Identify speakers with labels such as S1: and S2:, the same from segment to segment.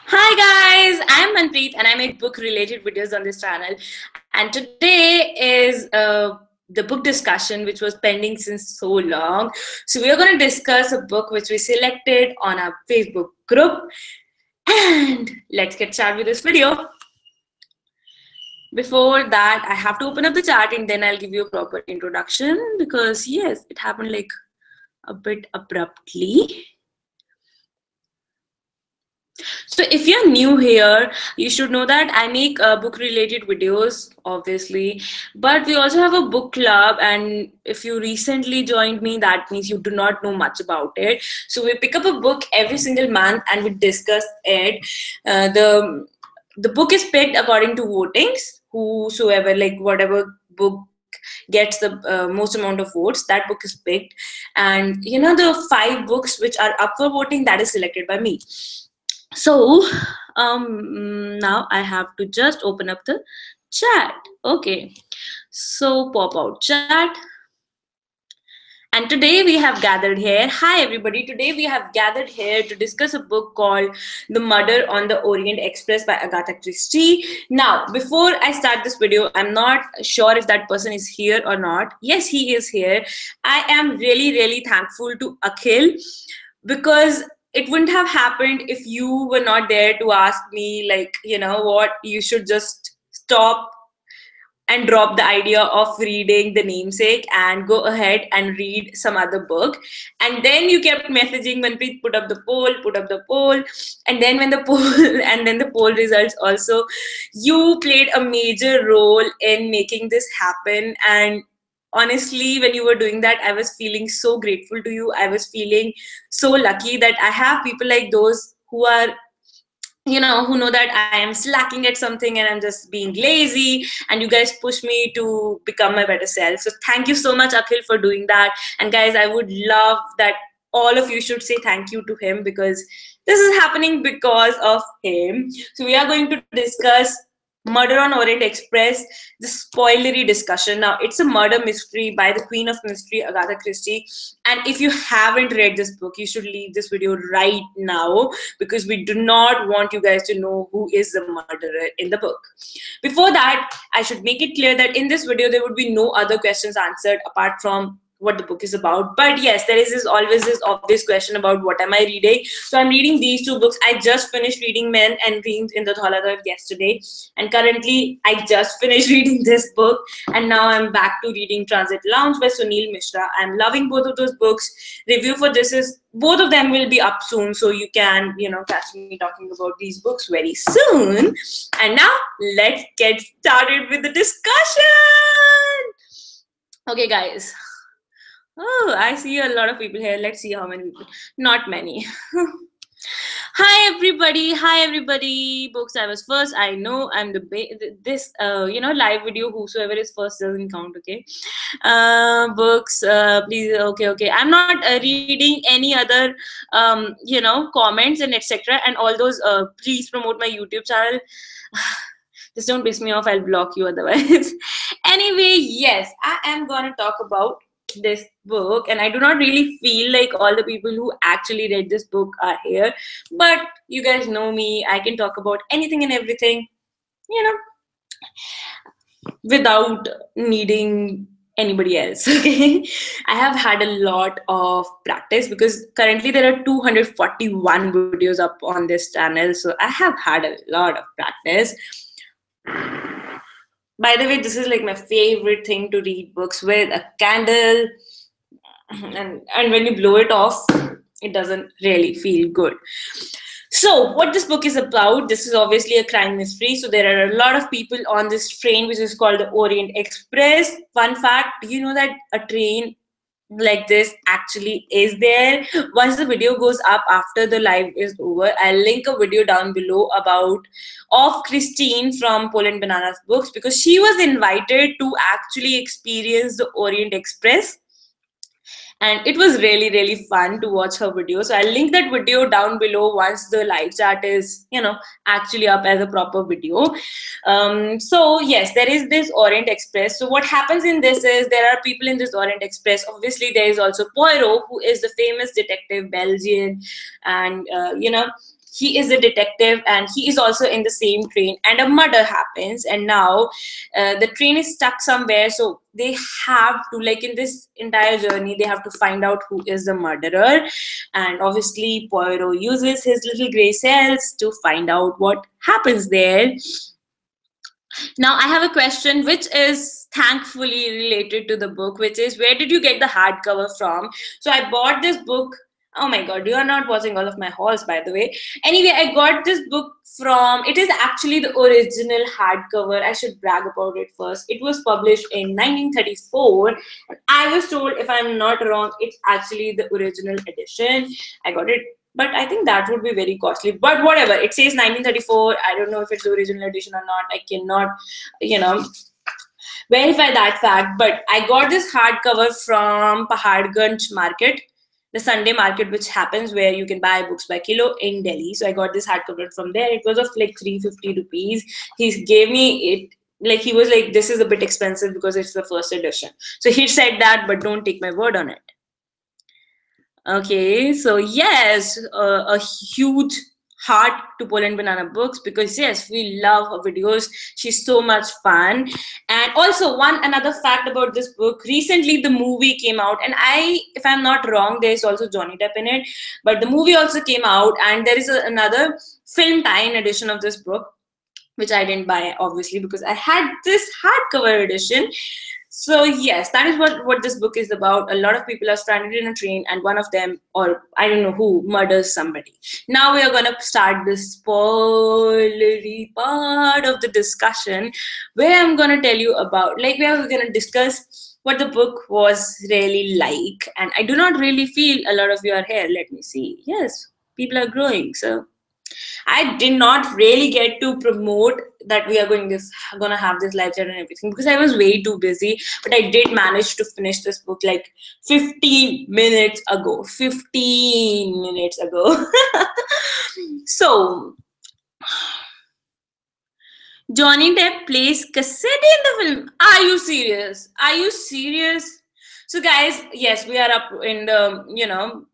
S1: Hi guys, I'm Manpreet and I make book related videos on this channel. And today is the book discussion which was pending since so long. So we are going to discuss a book which we selected on our Facebook group. And let's get started with this video. Before that, I have to open up the chat and then I'll give you a proper introduction because yes, it happened like a bit abruptly. So if you're new here, you should know that I make book related videos, obviously, but we also have a book club. And if you recently joined me, that means you do not know much about it. So we pick up a book every single month and we discuss it. The book is picked according to votings. Whosoever, like whatever book gets the most amount of votes, that book is picked. And the 5 books which are up for voting, that is selected by me. So now I have to just open up the chat. Okay, so pop out chat. And today we have gathered here. Hi everybody. Today we have gathered here to discuss a book called The Murder on the Orient Express by Agatha Christie. Now, before I start this video, I'm not sure if that person is here or not. Yes, he is here. I am really thankful to Akhil because it wouldn't have happened if you were not there to ask me, like, what, you should just stop and drop the idea of reading The Namesake and go ahead and read some other book. And then you kept messaging Manpreet, put up the poll. And then when the poll and then the poll results also, you played a major role in making this happen. And honestly, when you were doing that, I was feeling so grateful to you. I was feeling so lucky that I have people like those who are, who know that I am slacking at something and I'm just being lazy, and you guys push me to become my better self. So thank you so much, Akhil, for doing that. And guys, I would love that all of you should say thank you to him because this is happening because of him. So we are going to discuss Murder on Orient Express, the spoilery discussion. Now, it's a murder mystery by the Queen of Mystery, Agatha Christie. And if you haven't read this book, you should leave this video right now because we do not want you guys to know who is the murderer in the book. Before that, I should make it clear that in this video, there would be no other questions answered apart from what the book is about. But yes, there is always this obvious question about what am I reading. So I'm reading these 2 books. I just finished reading Men and Dreams in the Dholadar yesterday, and currently I just finished reading this book, and now I'm back to reading Transit Lounge by Sunil Mishra. I'm loving both of those books. Review for this is, both of them will be up soon, so you can catch me talking about these books very soon. And now let's get started with the discussion. Okay guys, oh, I see a lot of people here. Let's see how many people. Not many. Hi everybody. Books, I was first. I know I'm this live video. Whosoever is first doesn't count. Okay. Books. Please. Okay. I'm not reading any other comments and etc. And all those. Please promote my YouTube channel. Just don't piss me off. I'll block you otherwise. Anyway, yes, I am gonna talk about this book, and I do not really feel like all the people who actually read this book are here, but you guys know me, I can talk about anything and everything, without needing anybody else. Okay, I have had a lot of practice because currently there are 241 videos up on this channel, so I have had a lot of practice. By the way, this is like my favorite thing to read books with a candle, and when you blow it off, it doesn't really feel good. So what this book is about, this is obviously a crime mystery. So there are a lot of people on this train which is called the Orient Express. Fun fact, do you know that a train like this actually is there? Once the video goes up after the live is over, I'll link a video down below of Christine from Poland Bananas Books, because she was invited to actually experience the Orient Express, and it was really fun to watch her video. So I'll link that video down below once the live chat is actually up as a proper video. So yes, there is this Orient Express. So what happens in this is there are people in this Orient Express. Obviously there is also Poirot, who is the famous detective Belgian, and he is a detective and he is also in the same train, and a murder happens, and now the train is stuck somewhere, so they have to, like, in this entire journey they have to find out who is the murderer. And obviously Poirot uses his little gray cells to find out what happens there. Now, I have a question which is thankfully related to the book, which is, where did you get the hardcover from? So, I bought this book. Oh my god, you are not watching all of my hauls, by the way. Anyway, I got this book from, it is actually the original hardcover. I should brag about it first. It was published in 1934. And I was told, if I'm not wrong, it's actually the original edition. I got it, but I think that would be very costly. But whatever, it says 1934. I don't know if it's the original edition or not. I cannot, you know, verify that fact. But I got this hardcover from Paharganj Market, the Sunday market which happens, where you can buy books by kilo in Delhi. So I got this hardcover from there. It was of like 350 rupees. He gave me it, like, he was like, this is a bit expensive because it's the first edition. So he said that, but don't take my word on it. Okay, so yes, a huge heart to Poland Banana Books, because yes, we love her videos. She's so much fun. And also, another fact about this book, recently the movie came out, and if I'm not wrong, there's also Johnny Depp in it, but the movie also came out, and there is another film tie-in edition of this book, which I didn't buy, obviously, because I had this hardcover edition. So yes, that is what this book is about. A lot of people are stranded in a train, and one of them, or I don't know who, murders somebody. Now we are going to start the spoilery part of the discussion, where I'm going to tell you about, like, where we're going to discuss what the book was really like. And I do not really feel a lot of you are here. Let me see. Yes, people are growing. So I did not really get to promote that we are gonna have this live chat and everything, because I was way too busy. But I did manage to finish this book like 15 minutes ago. 15 minutes ago. So Johnny Depp plays Cassidy in the film. Are you serious? Are you serious? So guys, yes, we are up in the,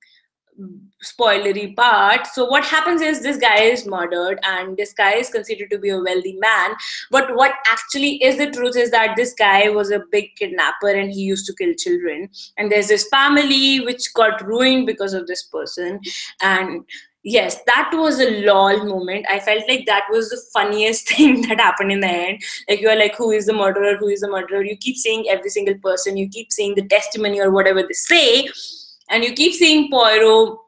S1: spoilery part. So what happens is, this guy is murdered, and this guy is considered to be a wealthy man, but what actually is the truth is that this guy was a big kidnapper, and he used to kill children, and there's this family which got ruined because of this person. And yes, that was a lol moment. I felt like that was the funniest thing that happened in the end. Like, you're like, who is the murderer, who is the murderer? You keep seeing every single person, you keep seeing the testimony or whatever they say, and you keep seeing Poirot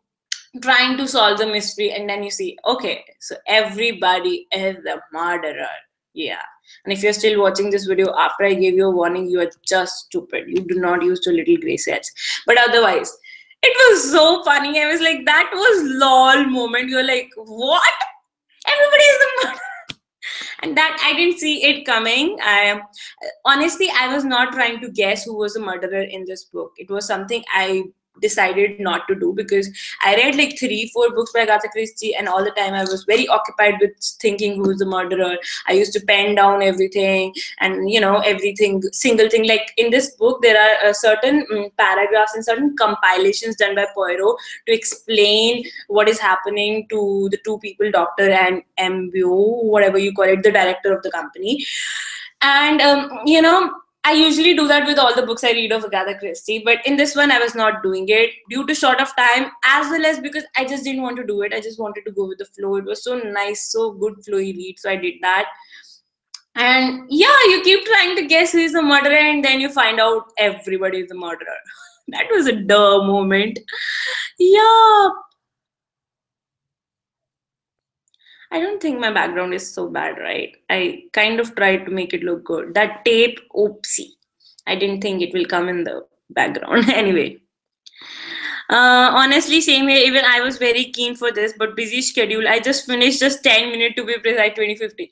S1: trying to solve the mystery, and then you see, okay, so everybody is the murderer. Yeah. And if you're still watching this video after I gave you a warning, you are just stupid. You do not use the little gray sets. But otherwise, it was so funny. I was like, that was lol moment. You're like, what? Everybody is the murderer. And that, I didn't see it coming. Honestly, I was not trying to guess who was the murderer in this book. It was something I decided not to do, because I read like 3-4 books by Agatha Christie, and all the time I was very occupied with thinking who's the murderer. I used to pen down everything, and everything, single thing. Like, in this book, there are certain paragraphs and certain compilations done by Poirot to explain what is happening to the two people, Doctor and MBO, whatever you call it, the director of the company. And I usually do that with all the books I read of Agatha Christie, but in this one I was not doing it due to short of time, as well as because I just didn't want to do it. I just wanted to go with the flow. It was so nice, so good flowy read, so I did that. And yeah, you keep trying to guess who is the murderer, and then you find out everybody is the murderer. That was a duh moment. Yeah. I don't think my background is so bad, right? I kind of tried to make it look good. That tape, oopsie. I didn't think it will come in the background. Anyway. Honestly, same here. Even I was very keen for this, but busy schedule. I just finished just 10 minutes to be precise, 2050.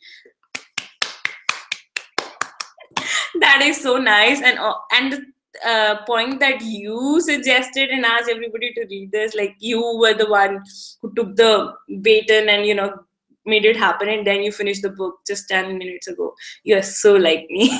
S1: That is so nice. And the point that you suggested and asked everybody to read this, like, you were the one who took the baton and made it happen, and then you finished the book just 10 minutes ago. You're so like me.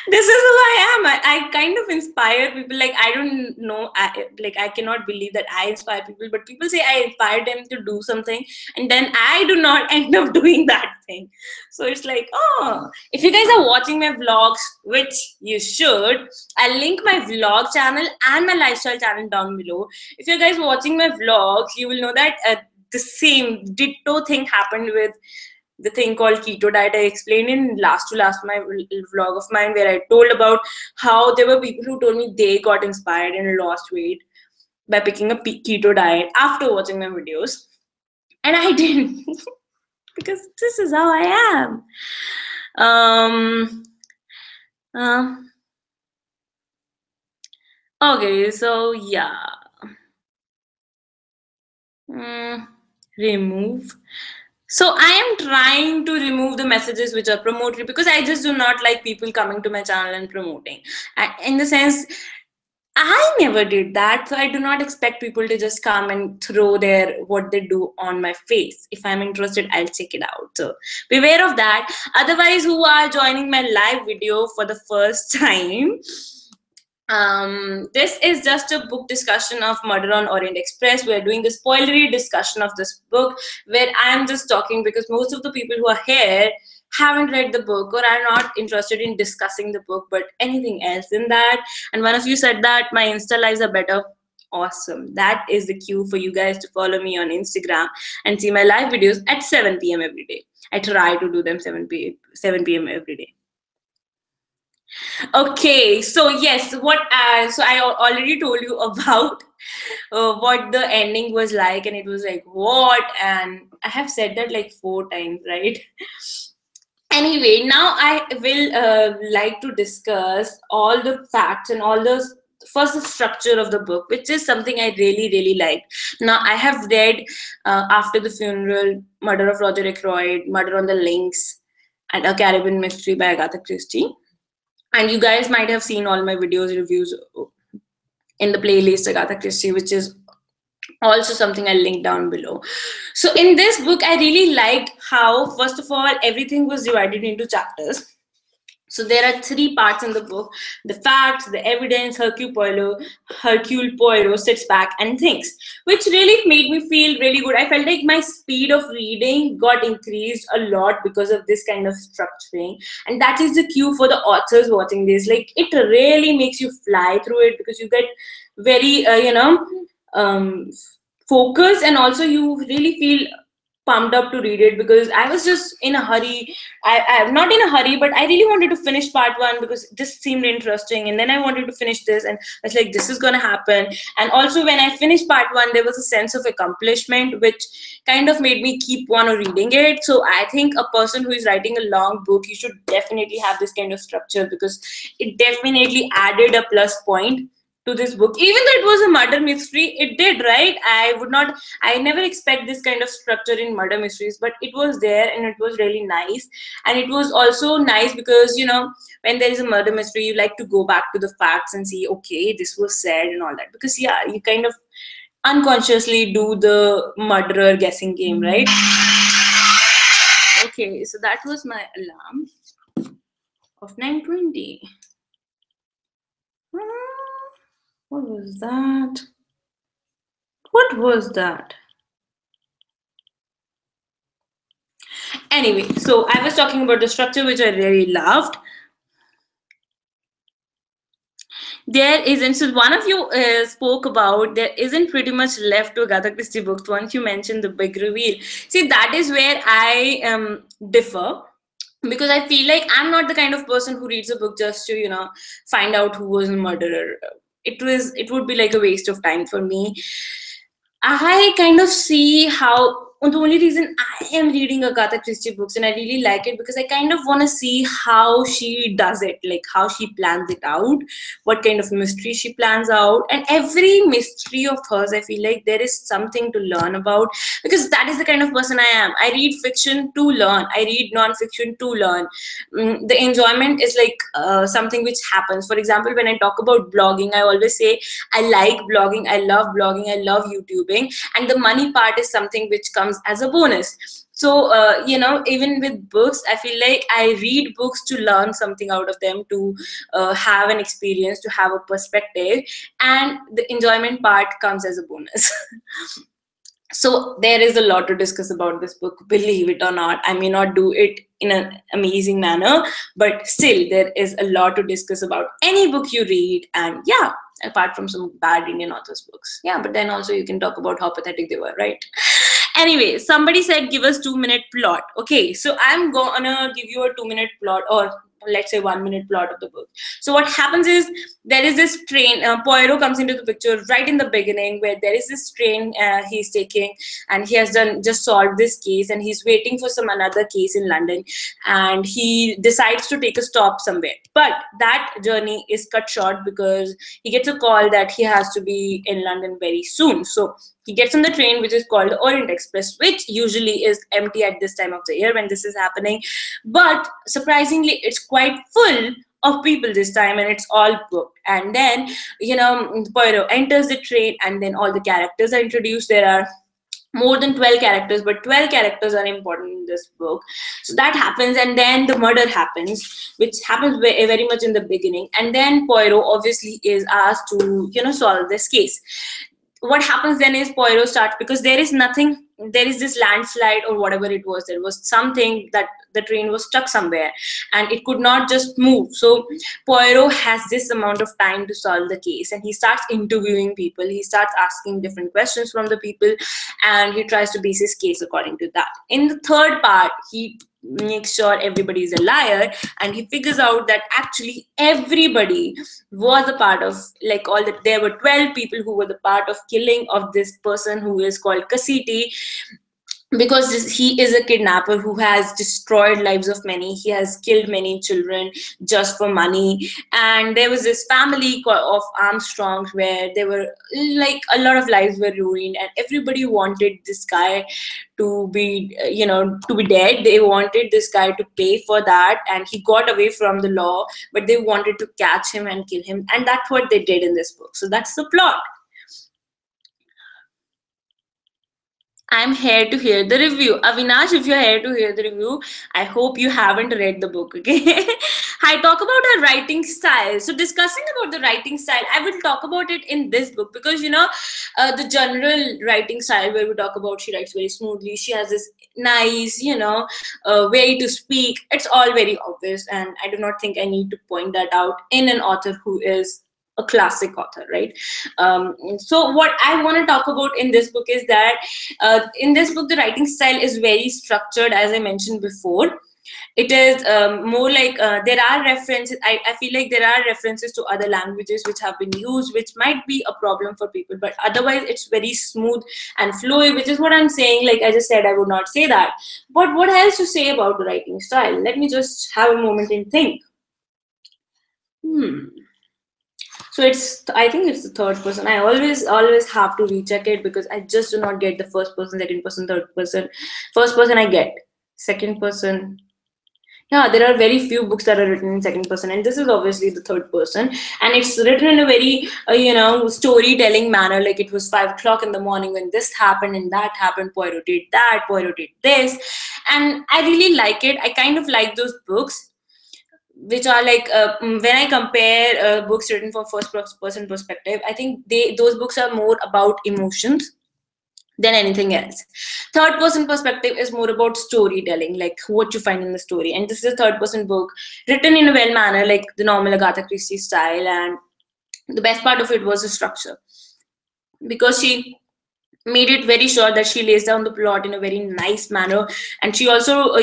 S1: This is who I am. I kind of inspire people. Like, I don't know, I cannot believe that I inspire people, but people say I inspire them to do something, and then I do not end up doing that thing. So it's like, oh, if you guys are watching my vlogs, which you should, I'll link my vlog channel and my lifestyle channel down below. If you guys watching my vlogs, you will know that the same ditto thing happened with the thing called keto diet. I explained in last to last my vlog of mine, where I told about how there were people who told me they got inspired and lost weight by picking a keto diet after watching my videos, and I didn't. Because this is how I am. um okay, so yeah. Remove. So I am trying to remove the messages which are promotory, because I just do not like people coming to my channel and promoting. In the sense, I never did that, so I do not expect people to just come and throw their what they do on my face. If I'm interested, I'll check it out. So beware of that. Otherwise, who are joining my live video for the first time, this is just a book discussion of Murder on Orient Express. We're doing the spoilery discussion of this book, where I'm just talking because most of the people who are here haven't read the book or are not interested in discussing the book, but anything else in that. And one of you said that my Insta lives are better. Awesome. That is the cue for you guys to follow me on Instagram and see my live videos at 7 p.m. every day. I try to do them 7 p.m. every day. Okay, so yes, so I already told you about what the ending was like, and it was like, what? And I have said that like 4 times, right? Anyway, now I will like to discuss all the facts and all the first the structure of the book, which is something I really liked. Now I have read After the Funeral, Murder of Roger Ackroyd, Murder on the Links, and A Caribbean Mystery by Agatha Christie. And you guys might have seen all my videos reviews in the playlist Agatha Christie, which is also something I'll link down below. So in this book, I really liked how, first of all, everything was divided into chapters. So there are 3 parts in the book: the facts, the evidence. Hercule Poirot sits back and thinks, which really made me feel really good. I felt like my speed of reading got increased a lot because of this kind of structuring. And that is the cue for the authors watching this. Like, it really makes you fly through it because you get very, focused, and also you really feel pumped up to read it, because I was just in a hurry. I'm not in a hurry, but I really wanted to finish part 1 because this seemed interesting, and then I wanted to finish this, and I was like, this is gonna happen. And also when I finished part 1, there was a sense of accomplishment which kind of made me keep on reading it. So I think a person who is writing a long book, you should definitely have this kind of structure, because it definitely added a plus point to this book. Even though it was a murder mystery, it did, right? I never expect this kind of structure in murder mysteries, but it was there, and it was really nice. And it was also nice because, when there is a murder mystery, you like to go back to the facts and see, okay, this was said and all that, because yeah, you kind of unconsciously do the murderer guessing game, right? Okay, so that was my alarm of 9:20. What was that? What was that? Anyway, so I was talking about the structure, which I really loved. There isn't, so one of you spoke about there isn't pretty much left to Agatha Christie books once you mentioned the big reveal. See, that is where I differ, because I feel like I'm not the kind of person who reads a book just to, find out who was the murderer. It would be like a waste of time for me. I kind of see how the only reason I am reading Agatha Christie books, and I really like it, because I kind of want to see how she does it, like how she plans it out, what kind of mystery she plans out. And every mystery of hers, I feel like there is something to learn about, because that is the kind of person I am. I read fiction to learn, I read non-fiction to learn. The enjoyment is like something which happens. For example, when I talk about blogging, I always say I like blogging, I love blogging, I love YouTubing, and the money part is something which comes comes as a bonus. So even with books, I feel like I read books to learn something out of them, to have an experience, to have a perspective, and the enjoyment part comes as a bonus. So there is a lot to discuss about this book, believe it or not. I may not do it in an amazing manner, but still there is a lot to discuss about any book you read. And yeah, apart from some bad Indian authors books, yeah, but then also you can talk about how pathetic they were, right? Anyway, somebody said give us 2 minute plot. Okay, so I'm gonna give you a 2 minute plot, or let's say 1 minute plot of the book. So what happens is, there is this train, Poirot comes into the picture right in the beginning, where there is this train he's taking, and he has done just solved this case, and he's waiting for some another case in London, and he decides to take a stop somewhere. But that journey is cut short because he gets a call that he has to be in London very soon. So he gets on the train, which is called the Orient Express, which usually is empty at this time of the year when this is happening. But surprisingly, it's quite full of people this time, and it's all booked. And then, Poirot enters the train, and then all the characters are introduced. There are more than 12 characters, but 12 characters are important in this book. So that happens, and then the murder happens, which happens very much in the beginning. And then Poirot obviously is asked to, solve this case. What happens then is Poirot starts, because there is nothing, there is this landslide or whatever it was. There was something that the train was stuck somewhere and it could not just move. So Poirot has this amount of time to solve the case, and he starts interviewing people. He starts asking different questions from the people, and he tries to base his case according to that. In the third part, he makes sure everybody is a liar, and he figures out that actually everybody was a part of, like, all that. There were 12 people who were the part of killing of this person who is called Cassiti, because he is a kidnapper who has destroyed lives of many. He has killed many children just for money. And there was this family of Armstrongs where there were, like, a lot of lives were ruined, and everybody wanted this guy to be to be dead. They wanted this guy to pay for that, and he got away from the law, but they wanted to catch him and kill him, and that's what they did in this book. So that's the plot. I'm here to hear the review. Avinash, if you're here to hear the review, I hope you haven't read the book, okay? I talk about her writing style. So discussing about the writing style, I will talk about it in this book because, the general writing style where we talk about she writes very smoothly. She has this nice, way to speak. It's all very obvious, and I do not think I need to point that out in an author who is a classic author, right? So what I want to talk about in this book is that in this book, the writing style is very structured, as I mentioned before. It is more like there are references. I feel like there are references to other languages which have been used, which might be a problem for people, but otherwise it's very smooth and fluid, which is what I'm saying. Like I just said, I would not say that. But what else to say about the writing style? Let me just have a moment and think. So I think it's the third person. I always have to recheck it because I just do not get the first person, second person, third person. First person I get. Second person. Yeah, there are very few books that are written in second person, and this is obviously the third person. And it's written in a very, storytelling manner. Like it was 5 o'clock in the morning when this happened and that happened. Poirot did that. Poirot did this, and I really like it. I kind of like those books which are like when I compare books written from first person perspective, I think those books are more about emotions than anything else. Third person perspective is more about storytelling, like what you find in the story. And this is a third person book written in a well manner, like the normal Agatha Christie style. And the best part of it was the structure, because she made it very sure that she lays down the plot in a very nice manner, and she also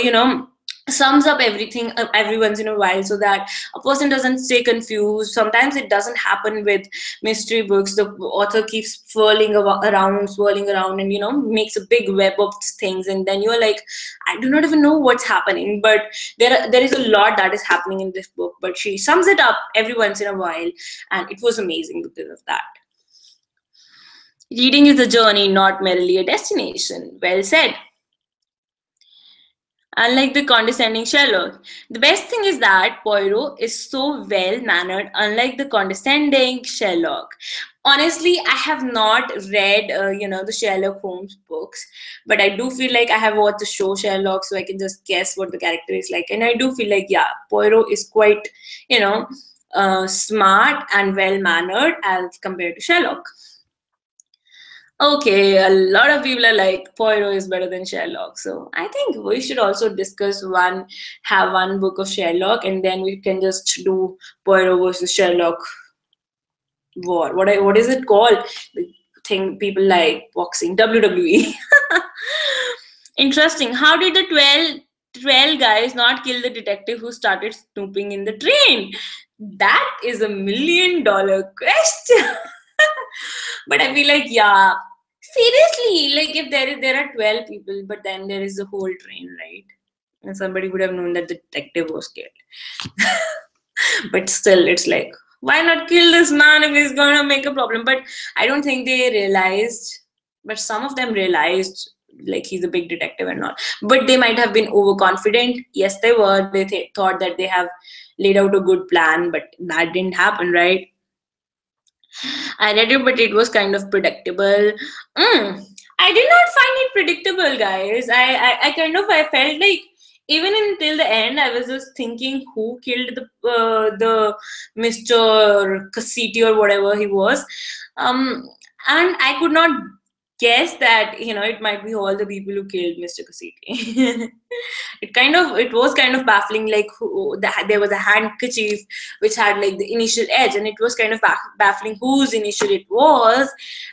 S1: sums up everything every once in a while, so that a person doesn't stay confused. Sometimes it doesn't happen with mystery books. The author keeps swirling around, and makes a big web of things, and then you're like, I do not even know what's happening. But there is a lot that is happening in this book, but she sums it up every once in a while, and it was amazing because of that. Reading is a journey, not merely a destination. Well said. Unlike the condescending Sherlock. The best thing is that Poirot is so well mannered, unlike the condescending Sherlock. Honestly, I have not read, the Sherlock Holmes books, but I do feel like I have watched the show Sherlock, so I can just guess what the character is like. And I do feel like, yeah, Poirot is quite, you know, smart and well mannered as compared to Sherlock. Okay, a lot of people are like Poirot is better than Sherlock. So I think we should also have one book of Sherlock, and then we can just do Poirot versus Sherlock war. What is it called? The thing people like boxing, WWE. Interesting. How did the 12 guys not kill the detective who started snooping in the train? That is $1 million question. But I feel like, yeah, seriously, like if there are 12 people, but then there is the whole train, right? And somebody would have known that the detective was killed. But still, it's like, why not kill this man if he's gonna make a problem? But I don't think they realized, but some of them realized like he's a big detective and all. But they might have been overconfident. Yes, they were. They thought that they have laid out a good plan, but that didn't happen, right? I read it, but it was kind of predictable. I did not find it predictable, guys. I felt like even until the end, I was just thinking who killed the Mr. Cassiti or whatever he was, and I could not guess that it might be all the people who killed Mr. Cassiti. It was kind of baffling, like there was a handkerchief which had like the initial edge, and it was kind of baffling whose initial it was.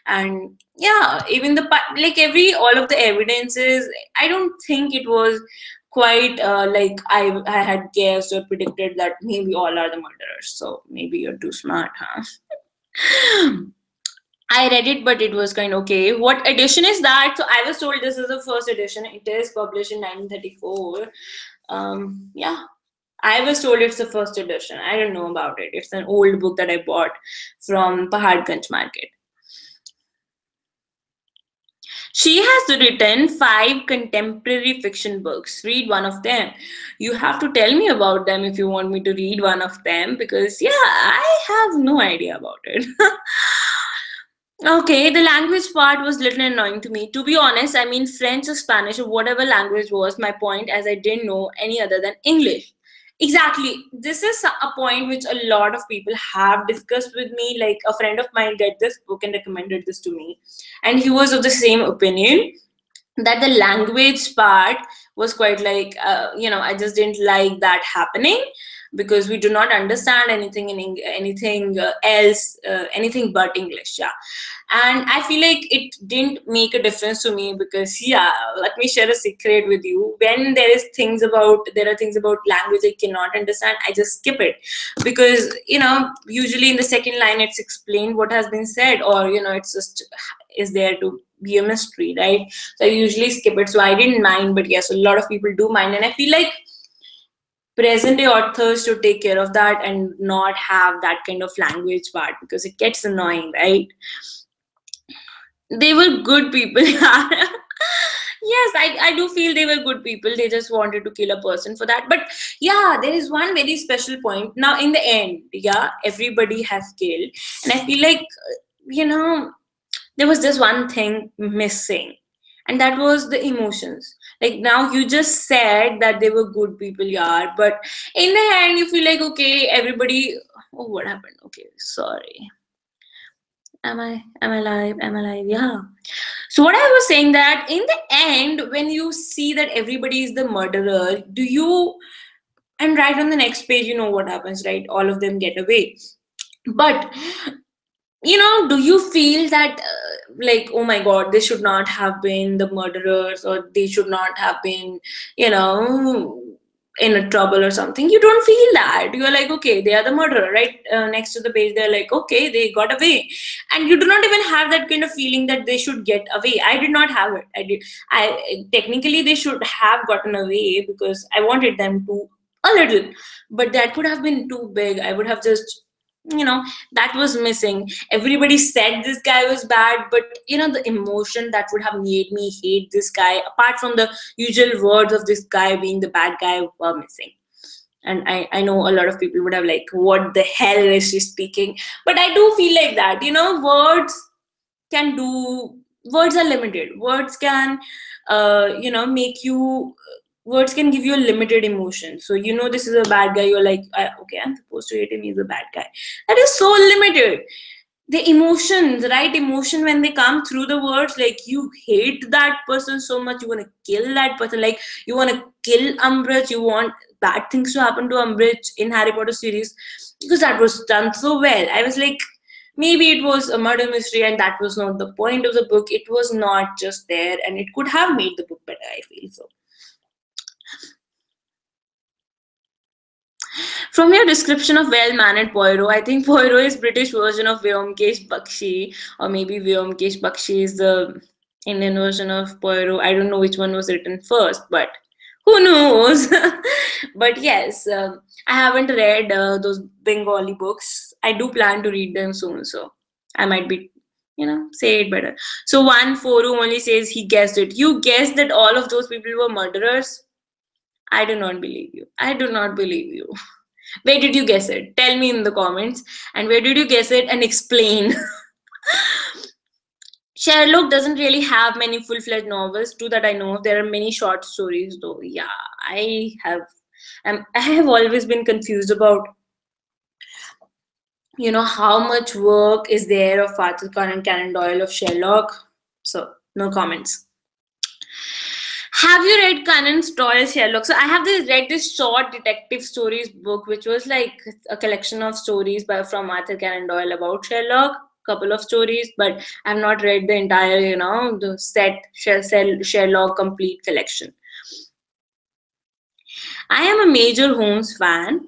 S1: And yeah, even like all of the evidences, I don't think it was quite like I had guessed or predicted that maybe all are the murderers. So maybe you're too smart, huh? I read it, but it was kind of okay. What edition is that? So I was told this is the first edition. It is published in 1934. Yeah, I was told it's the first edition. I don't know about it. It's an old book that I bought from Paharganj Market. She has written 5 contemporary fiction books. Read one of them. You have to tell me about them if you want me to read one of them, because yeah, I have no idea about it. Okay, the language part was little annoying to me. To be honest, I mean French or Spanish or whatever language was my point, as I didn't know any other than English. Exactly. This is a point which a lot of people have discussed with me. Like a friend of mine read this book and recommended this to me, and he was of the same opinion that the language part was quite like I just didn't like that happening, because we do not understand anything in anything else, anything but English. Yeah, and I feel like it didn't make a difference to me, because yeah, let me share a secret with you. When there are things about language I cannot understand, I just skip it, because usually in the second line it's explained what has been said, or it's just is there to be a mystery, right? So I usually skip it. So I didn't mind, but yes, a lot of people do mind, and I feel like present day authors should take care of that and not have that kind of language part, because it gets annoying, right? They were good people. Yes, I do feel they were good people. They just wanted to kill a person for that. But yeah, there is one very special point. Now, in the end, yeah, everybody has killed. And I feel like, there was just one thing missing, and that was the emotions. Like now you just said that they were good people, yeah, but in the end you feel like, okay, everybody, oh, what happened? Okay, sorry. Am I alive? Am I alive? Yeah. So what I was saying, that in the end, when you see that everybody is the murderer, and right on the next page, you know what happens, right? All of them get away. But do you feel that like, oh my god, they should not have been the murderers, or they should not have been you know in a trouble or something? You don't feel that. You're like, okay, they are the murderer, right? Next to the page they're like, okay, they got away, and you do not even have that kind of feeling that they should get away. I did not have it. I technically they should have gotten away, because I wanted them to a little, but that could have been too big. I would have just that was missing. Everybody said this guy was bad, but the emotion that would have made me hate this guy, apart from the usual words of this guy being the bad guy, were missing. And I know a lot of people would have like, what the hell is she speaking? But I do feel like that, can do words are limited. Words can make you words can give you a limited emotion. So this is a bad guy, you're like, okay, I'm supposed to hate him, he's a bad guy. That is so limited. The emotion, the right emotion, when they come through the words, like you hate that person so much, you want to kill that person, like you want to kill Umbridge, you want bad things to happen to Umbridge in Harry Potter series, because that was done so well. I was like, maybe it was a murder mystery and that was not the point of the book. It was not just there, and it could have made the book better, I feel so. From your description of well-mannered Poirot, I think Poirot is British version of Vyomkesh Bakshi, or maybe Vyomkesh Bakshi is the Indian version of Poirot. I don't know which one was written first, but who knows? But yes, I haven't read those Bengali books. I do plan to read them soon, so I might be, say it better. So one Foru only says he guessed it. You guessed that all of those people were murderers? I do not believe you. I do not believe you. Where did you guess it? Tell me in the comments. And where did you guess it? And explain. Sherlock doesn't really have many full-fledged novels. Too that I know of. There are many short stories, though. Yeah, I have always been confused about, how much work is there of Arthur Conan Doyle of Sherlock. So no comments. Have you read Conan Doyle's Sherlock? So I have read this short detective stories book, which was like a collection of stories from Arthur Conan Doyle about Sherlock, couple of stories, but I've not read the entire, the Sherlock complete collection. I am a major Holmes fan.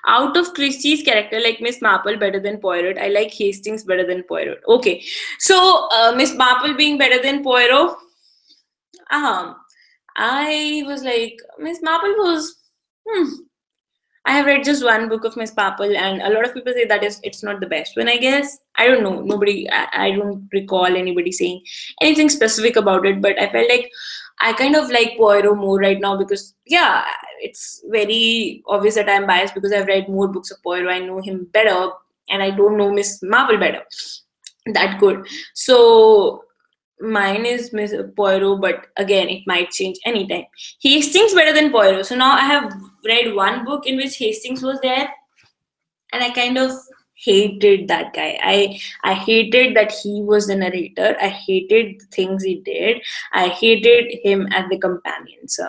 S1: Out of Christie's character, like Miss Marple better than Poirot, I like Hastings better than Poirot. Okay, so Miss Marple being better than Poirot, I was like, Miss Marple was, I have read just one book of Miss Marple, and a lot of people say that it's not the best one, I guess. I don't know. I don't recall anybody saying anything specific about it, but I felt like I kind of like Poirot more right now because, yeah, it's very obvious that I'm biased because I've read more books of Poirot. I know him better, and I don't know Miss Marple better. That good. So mine is Miss Poirot, but again, it might change anytime. Hastings better than Poirot. So now I have read one book in which Hastings was there, and I kind of hated that guy. I hated that he was the narrator. I hated the things he did. I hated him as the companion. So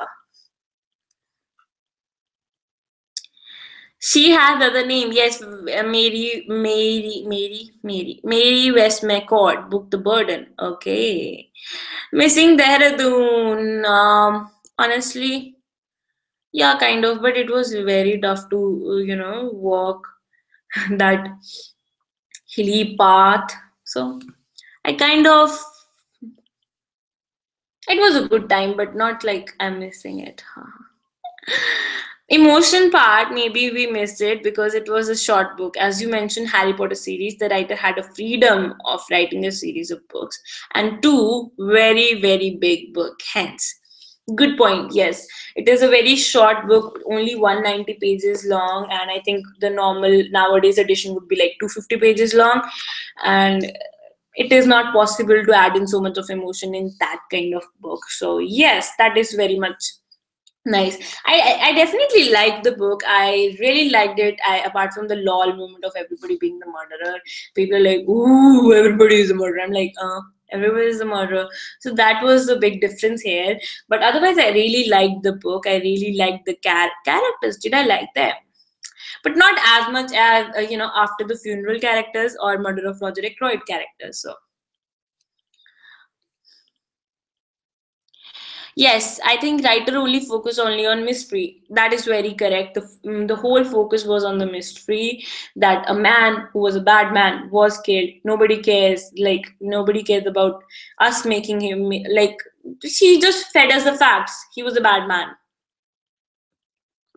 S1: she has other name. Yes, Mary Westmacott. Book The Burden. Okay. Missing Dehradun. Honestly, yeah, kind of, but it was very tough to, walk that hilly path. So I kind of, it was a good time, but not like I'm missing it. Emotion part, maybe we missed it because it was a short book. As you mentioned, Harry Potter series, the writer had a freedom of writing a series of books, and two very, very big book, hence. Good point. Yes, it is a very short book, only 190 pages long, and I think the normal nowadays edition would be like 250 pages long, and it is not possible to add in so much of emotion in that kind of book. So yes, that is very much nice. I definitely liked the book. I really liked it. Apart from the lol moment of everybody being the murderer, people are like, ooh, everybody is a murderer. I'm like, everybody is a murderer. So that was the big difference here. But otherwise, I really liked the book. I really liked the characters. Did I like them? But not as much as After the Funeral characters or Murder of Roger Ackroyd characters. So yes, I think writer only focus only on mystery. That is very correct. The whole focus was on the mystery that a man who was a bad man was killed. Nobody cares. Like nobody cares about us making him like. She just fed us the facts. He was a bad man.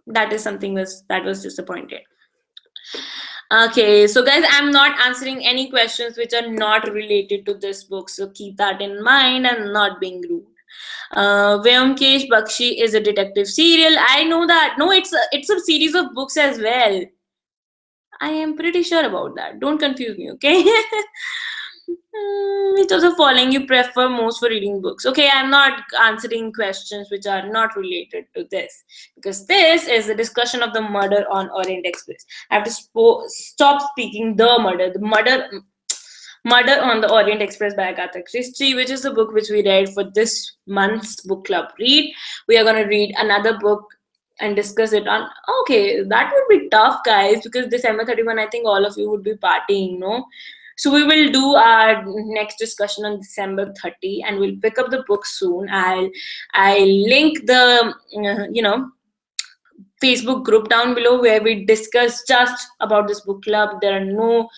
S1: That is something that was disappointed. Okay, so guys, I'm not answering any questions which are not related to this book, so keep that in mind. I'm not being rude. Vyomkesh Bakshi is a detective serial. I know that. No, it's a series of books as well. I am pretty sure about that. Don't confuse me, okay? Which of the following you prefer most for reading books? Okay, I'm not answering questions which are not related to this because this is the discussion of the murder on Orient Express. I have to stop speaking the murder on the Orient Express by Agatha Christie, which is the book which we read for this month's book club read. We are going to read another book and discuss it on. Okay, that would be tough, guys, because December 31, I think all of you would be partying, no? So we will do our next discussion on December 30, and we'll pick up the book soon. I'll link the Facebook group down below where we discuss just about this book club. There are no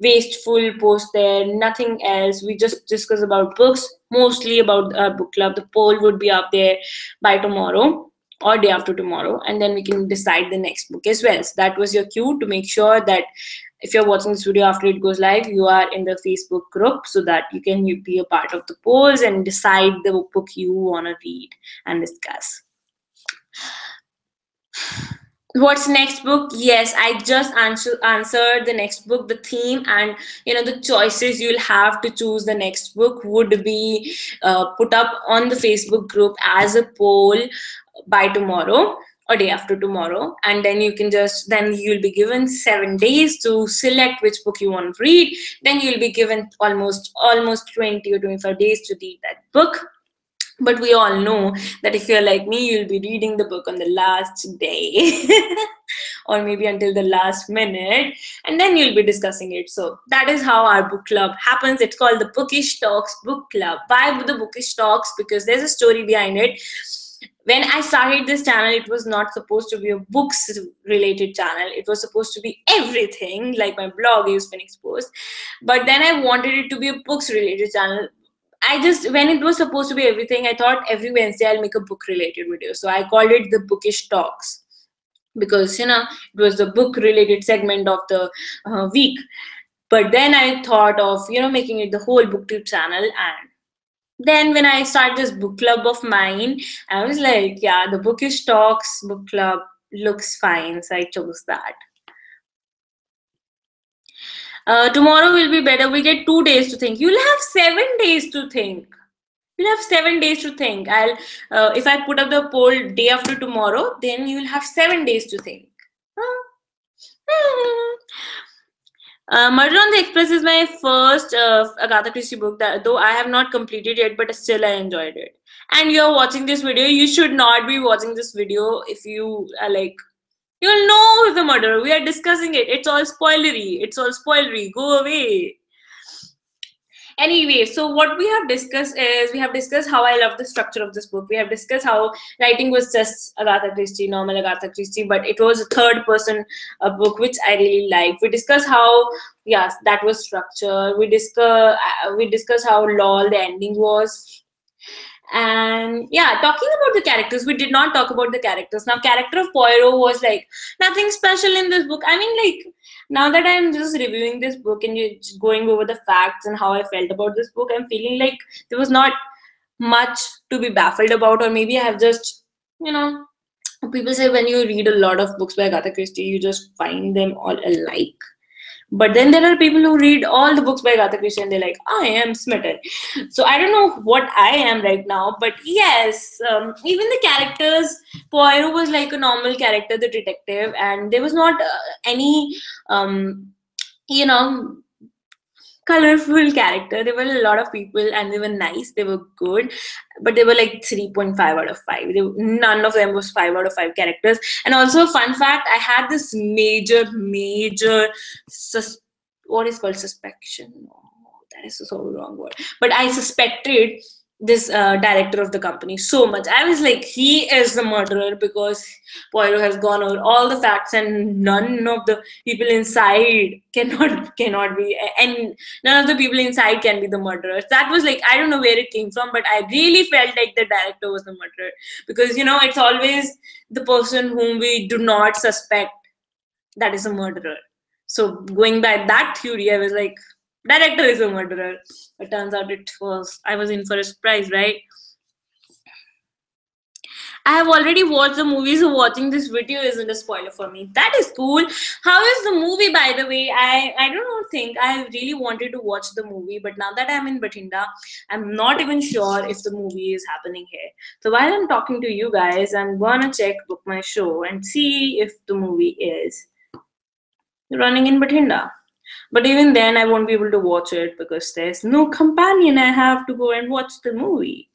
S1: wasteful posts there, nothing else. We just discuss about books, mostly about our book club. The poll would be up there by tomorrow or day after tomorrow, and then we can decide the next book as well. So that was your cue to make sure that if you're watching this video after it goes live, you are in the Facebook group so that you can be a part of the polls and decide the book you want to read and discuss. What's next book? Yes, I just answered the next book. The theme and the choices you'll have to choose the next book would be put up on the Facebook group as a poll by tomorrow or day after tomorrow, and then you'll be given 7 days to select which book you want to read. Then you'll be given almost 20 or 25 days to read that book. But we all know that if you're like me, you'll be reading the book on the last day or maybe until the last minute, and then you'll be discussing it. So that is how our book club happens. It's called the Bookish Talks Book Club. Why the Bookish Talks? Because there's a story behind it. When I started this channel, it was not supposed to be a books related channel. It was supposed to be everything, like my blog is Phoenix Post. But then I wanted it to be a books related channel. When it was supposed to be everything, I thought every Wednesday I'll make a book related video. So I called it the Bookish Talks because, it was the book related segment of the week. But then I thought of, making it the whole Booktube channel. And then when I started this book club of mine, I was like, yeah, the Bookish Talks book club looks fine. So I chose that. Tomorrow will be better. We get 2 days to think. You'll have 7 days to think. You'll have 7 days to think. If I put up the poll day after tomorrow, then you'll have 7 days to think. Murder on the Express is my first Agatha Christie book, though I have not completed yet, but still I enjoyed it. And you're watching this video, you should not be watching this video if you are like, you'll know who's the murderer. We are discussing it. It's all spoilery. Go away. Anyway, so what we have discussed is, we have discussed how I love the structure of this book. We have discussed how writing was just Agatha Christie, normal Agatha Christie, but it was a third person book, which I really liked. We discussed how, yes, that was structure. We discussed how lol the ending was. And yeah, talking about the characters, we did not talk about the characters. Now, character of Poirot was like nothing special in this book. I mean, like, now that I'm just reviewing this book and you're just going over the facts and how I felt about this book, I'm feeling like there was not much to be baffled about, or maybe I have just, people say when you read a lot of books by Agatha Christie, you just find them all alike. But then there are people who read all the books by Agatha Christie and they're like, I am smitten. So I don't know what I am right now. But yes, even the characters, Poirot was like a normal character, the detective. And there was not any, colorful character. There were a lot of people and they were nice. They were good. But they were like 3.5 out of 5. None of them was 5 out of 5 characters. And also, fun fact, I had this major what is called suspicion? Oh, that is so wrong word. But I suspected this director of the company so much. I was like, he is the murderer, because Poirot has gone over all the facts and none of the people inside cannot be, and none of the people inside can be the murderers. That was like, I don't know where it came from, but I really felt like the director was the murderer, because it's always the person whom we do not suspect that is a murderer. So going by that theory, I was like, director is a murderer. It turns out I was in for a surprise, right? I have already watched the movie, so watching this video isn't a spoiler for me. That is cool. How is the movie, by the way? I don't think I really wanted to watch the movie, but now that I'm in Bathinda, I'm not even sure if the movie is happening here. So while I'm talking to you guys, I'm gonna check Book My Show and see if the movie is running in Bathinda. But even then, I won't be able to watch it because there's no companion. I have to go and watch the movie.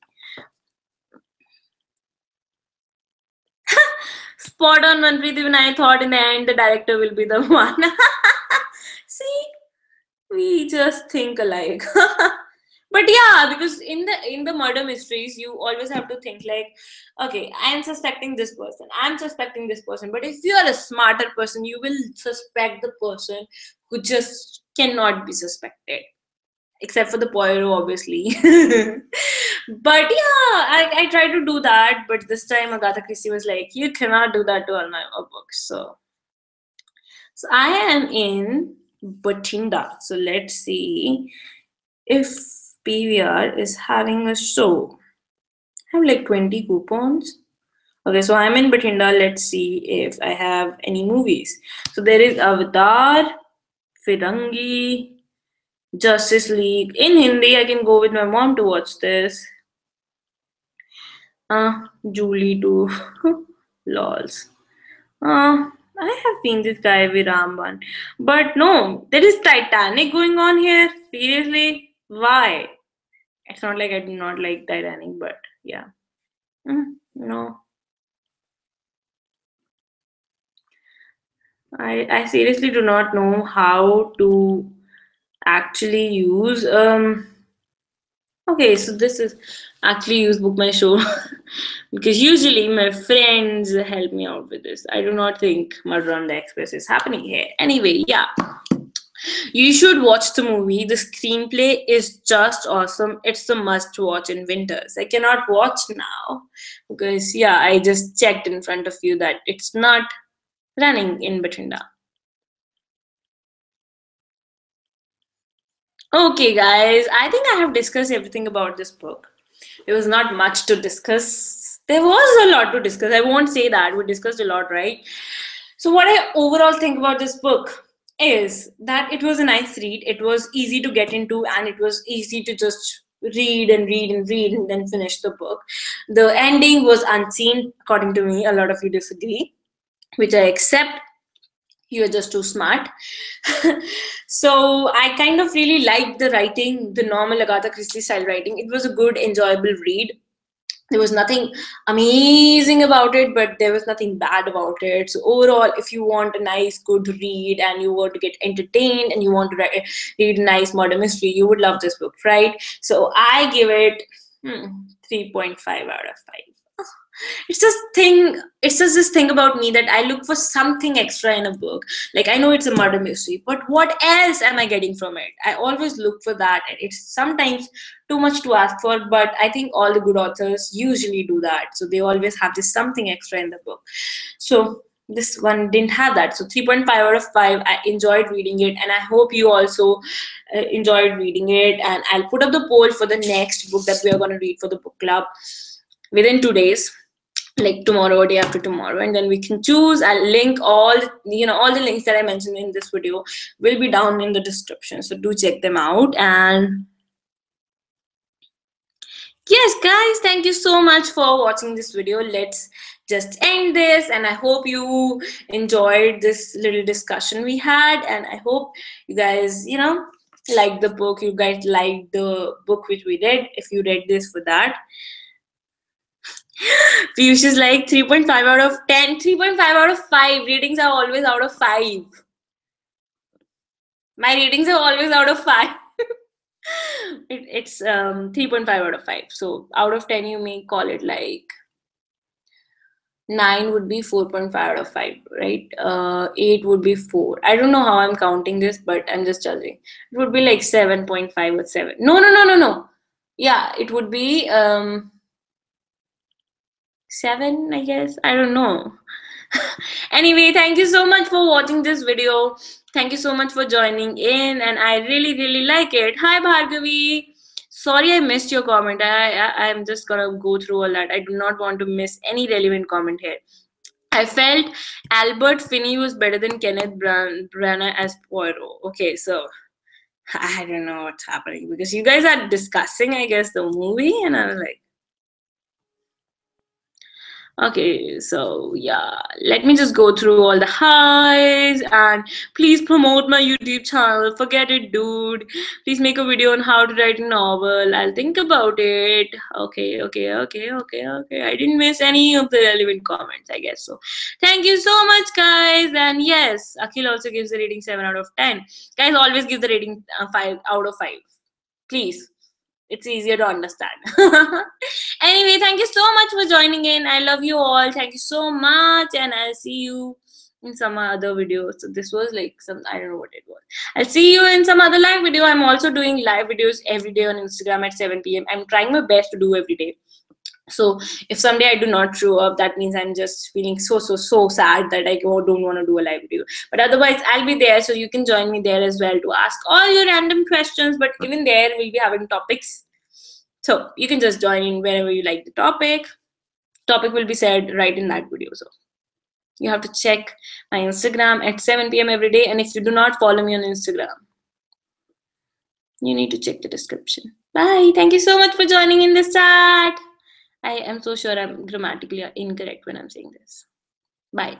S1: Spot on, Manpreet. Even I thought in the end the director will be the one. See, we just think alike. But yeah, because in the murder mysteries, you always have to think like, okay, I'm suspecting this person, I'm suspecting this person. But if you are a smarter person, you will suspect the person who just cannot be suspected, except for the Poirot, obviously. But yeah, I tried to do that, but this time Agatha Christie was like, you cannot do that to all my books. So I am in Bathinda. So let's see if PVR is having a show. I have like 20 coupons. Okay, so I'm in Bathinda. Let's see if I have any movies. So there is Avatar, Firangi, Justice League. In Hindi, I can go with my mom to watch this. Julie too. Lols. I have seen this guy Viram one. But no, there is Titanic going on here. Seriously? Why? It's not like I do not like Titanic, but yeah. No. I seriously do not know how to actually use okay, so this is actually use Book My Show because usually my friends help me out with this. I do not think Murder on the Express is happening here. Anyway, yeah. You should watch the movie. The screenplay is just awesome. It's a must watch in winters. I cannot watch now because, yeah, I just checked in front of you that it's not running in Bathinda. Okay, guys, I think I have discussed everything about this book. There was not much to discuss. There was a lot to discuss. I won't say that. We discussed a lot, right? So, what I overall think about this book is that it was a nice read. It was easy to get into, and it was easy to just read and read and read and then finish the book. The ending was unseen, according to me. A lot of you disagree, which I accept. You're just too smart. So I kind of really liked the writing, the normal Agatha Christie style writing. It was a good, enjoyable read. There was nothing amazing about it, but there was nothing bad about it. So overall, if you want a nice, good read and you want to get entertained and you want to read a nice murder mystery, you would love this book, right? So I give it 3.5 out of 5. It's just this thing about me that I look for something extra in a book. Like, I know it's a murder mystery, but what else am I getting from it? I always look for that, and it's sometimes too much to ask for, but I think all the good authors usually do that. So they always have this something extra in the book. So this one didn't have that. So 3.5 out of 5. I enjoyed reading it, and I hope you also enjoyed reading it. And I'll put up the poll for the next book that we are going to read for the book club within 2 days, like tomorrow or day after tomorrow, and then we can choose. I'll link all the links that I mentioned in this video will be down in the description, so do check them out. And yes, guys, thank you so much for watching this video. Let's just end this, and I hope you enjoyed this little discussion we had, and I hope you guys liked the book. You guys liked the book which we read, if you read this for that. Piyush is like 3.5 out of 10. 3.5 out of 5. Ratings are always out of 5. My ratings are always out of 5. It's 3.5 out of 5. So out of 10, you may call it like 9 would be 4.5 out of 5, right? 8 would be 4. I don't know how I'm counting this, but I'm just judging. It would be like 7.5 or 7. No. Yeah, it would be 7, I guess. I don't know. Anyway, thank you so much for watching this video. Thank you so much for joining in, and I really, really like it. Hi, Bhargavi. Sorry I missed your comment. I'm just gonna go through all that. I do not want to miss any relevant comment here. I felt Albert Finney was better than Kenneth Branagh as Poirot. Okay, so I don't know what's happening because you guys are discussing, I guess, the movie, and I was like, okay, so yeah, let me just go through all the highs and please promote my YouTube channel. Forget it, dude. Please make a video on how to write a novel. I'll think about it. Okay. I didn't miss any of the relevant comments, I guess so. Thank you so much, guys. And yes, Akhil also gives the rating 7 out of 10. Guys, always give the rating 5 out of 5. Please. It's easier to understand. Anyway, thank you so much for joining in. I love you all. Thank you so much, and I'll see you in some other video. So this was like some, I don't know what it was. I'll see you in some other live video. I'm also doing live videos every day on Instagram at 7 p.m. I'm trying my best to do every day. So if someday I do not show up, that means I'm just feeling so sad that I don't want to do a live video. But otherwise, I'll be there, so you can join me there as well to ask all your random questions. But even there, we'll be having topics, so you can just join in whenever you like the topic. Topic will be said right in that video. So you have to check my Instagram at 7 p.m. every day. And if you do not follow me on Instagram, you need to check the description. Bye. Thank you so much for joining in this chat. I am so sure I'm grammatically incorrect when I'm saying this. Bye.